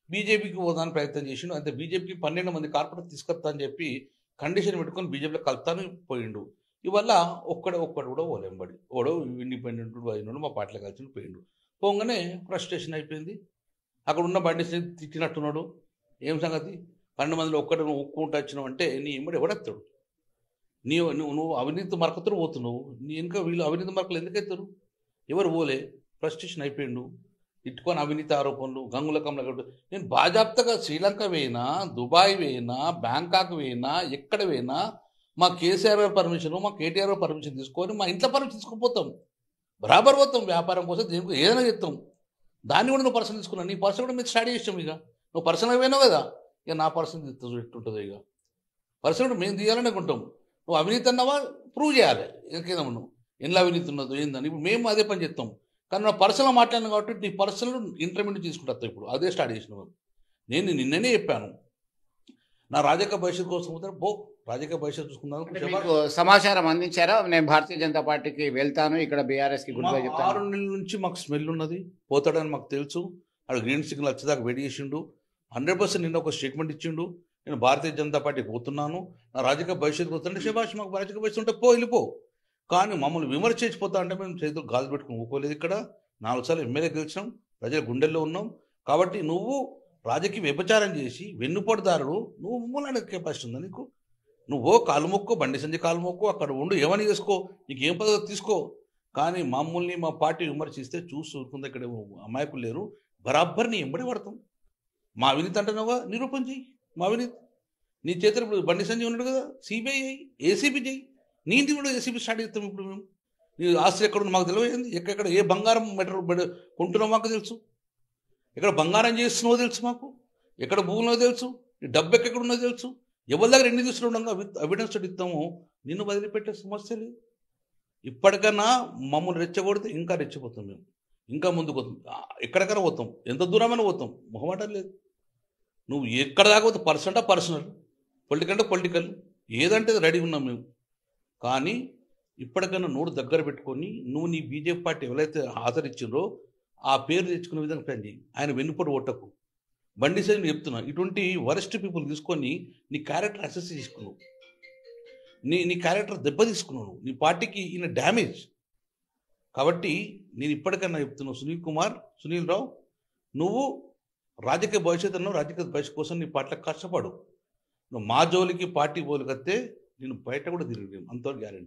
బీజేపీకి పోదాని ప్రయత్నం చేసిండు. అంతే బీజేపీకి 12 మంది కార్పొరేట్ తీసుకొస్తా అని చెప్పి కండిషన్ పెట్టుకొని బీజేపీలో కలుపుతాను పోయిండు. ఇవల్ల ఒక్కడు కూడా పోలేంబడి ఓడో ఇండిపెండెంట్ అయినోడు మా పార్టీలో కలిసి పోయిండు. పోగానే ఫ్రస్ట్రేషన్ అయిపోయింది. అక్కడ ఉన్న బండి తిట్టినట్టున్నాడు. ఏం సంగతి 12 మందిలో ఒక్కడు నువ్వు ఒక్కుంటూ వచ్చినావు అంటే నీ ఇమ్మడి ఎవడెత్తాడు? నువ్వు అవినీతి మరకతో పోతున్నావు. నీ ఇంకా వీళ్ళు అవినీతి మరకలు ఎందుకు ఎత్తారు? ఎవరు పోలే. ఫ్రస్ట్రేషన్ అయిపోయిండు. ఇట్టుకొని అవినీతి ఆరోపణలు గంగుల కమల. నేను బాజాప్తగా శ్రీలంక పోయినా, దుబాయ్ పోయినా, బ్యాంకాక్ పోయినా, ఎక్కడ పోయినా మా కేసీఆర్ పర్మిషన్, మా కేటీఆర్ పర్మిషన్ తీసుకొని మా ఇంట్లో పర్మిషన్ తీసుకుపోతాం. బరాబర్ పోతాం. వ్యాపారం కోసం దేనికి ఏదైనా చెప్తాం. దాన్ని కూడా నువ్వు పర్సనల్ తీసుకున్నావు. నీ పర్సన్ కూడా మీరు స్టార్ట్ చేసాం. ఇక నువ్వు పర్సనల్ పోయినావు కదా, ఇక నా పర్సన్ ఎట్టుంటుంది. ఇక పర్సన్ మేము తీయాలని అనుకుంటాం. నువ్వు అవినీతి అన్నావా ప్రూవ్ చేయాలి. ఇంకేదా నువ్వు ఎన్ని అవినీతి ఉన్నదో ఏందని. ఇప్పుడు మేము అదే పని చెప్తాం. కానీ నా పర్సనల్ మాట్లాడినా కాబట్టి నీ పర్సనల్ ఇంటర్మీడియట్ తీసుకుంటా. ఇప్పుడు అదే స్టార్ట్ చేసినావు. నేను నిన్ననే చెప్పాను, నా రాజకీయ భవిష్యత్తు కోసం పోతే రాజకీయ భవిష్యత్తు చూసుకుందాను. సమాచారం అందించారా? నేను భారతీయ జనతా పార్టీకి వెళ్తాను, ఇక్కడ బీఆర్ఎస్కి గుడ్ బై చెప్తాను. 6 నెలల నుంచి మాకు స్మెల్ ఉన్నది, పోతాడని మాకు తెలుసు. అక్కడ గ్రీన్ సిగ్నల్ వచ్చేదాకా వెయిట్ చేసిండు. 100% నిన్న ఒక స్టేట్మెంట్ ఇచ్చిండు, నేను భారతీయ జనతా పార్టీకి పోతున్నాను, నా రాజకీయ భవిష్యత్తు పోతుంటే శభాష్, మాకు రాజకీయ భవిష్యత్తు ఉంటే వెళ్ళిపో. కానీ మమ్మల్ని విమర్శ చేసిపోతా అంటే మేము చేతులు గాజు పెట్టుకుని ఊకోలేదు. ఇక్కడ 4 సార్లు ఎమ్మెల్యే గెలిచినాం, ప్రజల గుండెల్లో ఉన్నాం. కాబట్టి నువ్వు రాజకీయ వ్యభిచారం చేసి వెన్నుపోటుదారుడు, నువ్వు మమ్మల్ని కెపాసిటీ ఉందా నీకు? నువ్వు కాలు మొక్కు, బండి సంజయ్ కాలు మొక్కు, అక్కడ ఉండు, ఏమని చేసుకో, నీకు ఏం పద్ధతి తీసుకో. కానీ మమ్మల్ని మా పార్టీ విమర్శిస్తే చూసుకుంది. ఇక్కడ అమాయకులు లేరు, బరాబర్ నీ ఎంబడి పడతాం. మా అవినీతి అంటున్నావుగా, నిరూపణ చెయ్యి మా అవినీతి. నీ చేతులు ఇప్పుడు బండి సంజయ్ ఉన్నాడు కదా, సిబిఐ అయ్యి ఏసీబీ చెయ్యి. నీ ఇంటికి కూడా ఏసీబీ స్టార్ట్ చేస్తాం. ఇప్పుడు మేము నీ ఆస్తి ఎక్కడ మాకు తెలియదు, ఎక్కడ ఏ బంగారం మెటర్ కొంటున్నావు మాకు తెలుసు, ఎక్కడ బంగారం చేస్తున్నావో తెలుసు మాకు, ఎక్కడ భూములో తెలుసు, నీ డబ్బు ఎక్కడ ఉన్నదో తెలుసు, ఎవరి దగ్గర ఎన్ని తీసుకుంటాం ఎవిడెన్స్ ఇస్తాము. నిన్ను వదిలిపెట్టే సమస్య లేదు. ఇప్పటికన్నా మమ్మల్ని రెచ్చగొడితే ఇంకా రెచ్చిపోతాం. మేము ఇంకా ముందుకు పోతాం, ఎక్కడికైనా పోతాం, ఎంత దూరమైనా పోతాం, మొహమాటం లేదు. నువ్వు ఎక్కడ దాకా పోతావు, పర్సనల్, పొలిటికల్ పొలిటికల్, ఏదంటే రెడీ ఉన్నాం మేము. కానీ ఇప్పటికైనా నోరు దగ్గర పెట్టుకొని నువ్వు నీ బీజేపీ పార్టీ ఎవరైతే ఆదరించిందో ఆ పేరు తెచ్చుకునే విధంగా పని చేయి. ఆయన వెన్నుపోటు ఒట్టకు. బండి సంజయ్ చెప్తున్నా, ఇటువంటి వరస్ట్ పీపుల్ తీసుకొని నీ క్యారెక్టర్ అసెస్ చేసుకున్నావు, నీ క్యారెక్టర్ దెబ్బ తీసుకున్నావు, నీ పార్టీకి ఈయన డ్యామేజ్. కాబట్టి నేను ఇప్పటికన్నా చెప్తున్నావు, సునీల్ రావు, నువ్వు రాజకీయ భవిష్యత్తు అన్నావు, రాజకీయ భవిష్యత్తు కోసం నీ పార్టీలో కష్టపడు. నువ్వు మా జోలికి పార్టీ పోలికత్తే నేను బయట కూడా తిరిగి అంతవరకు గ్యారెంటీ.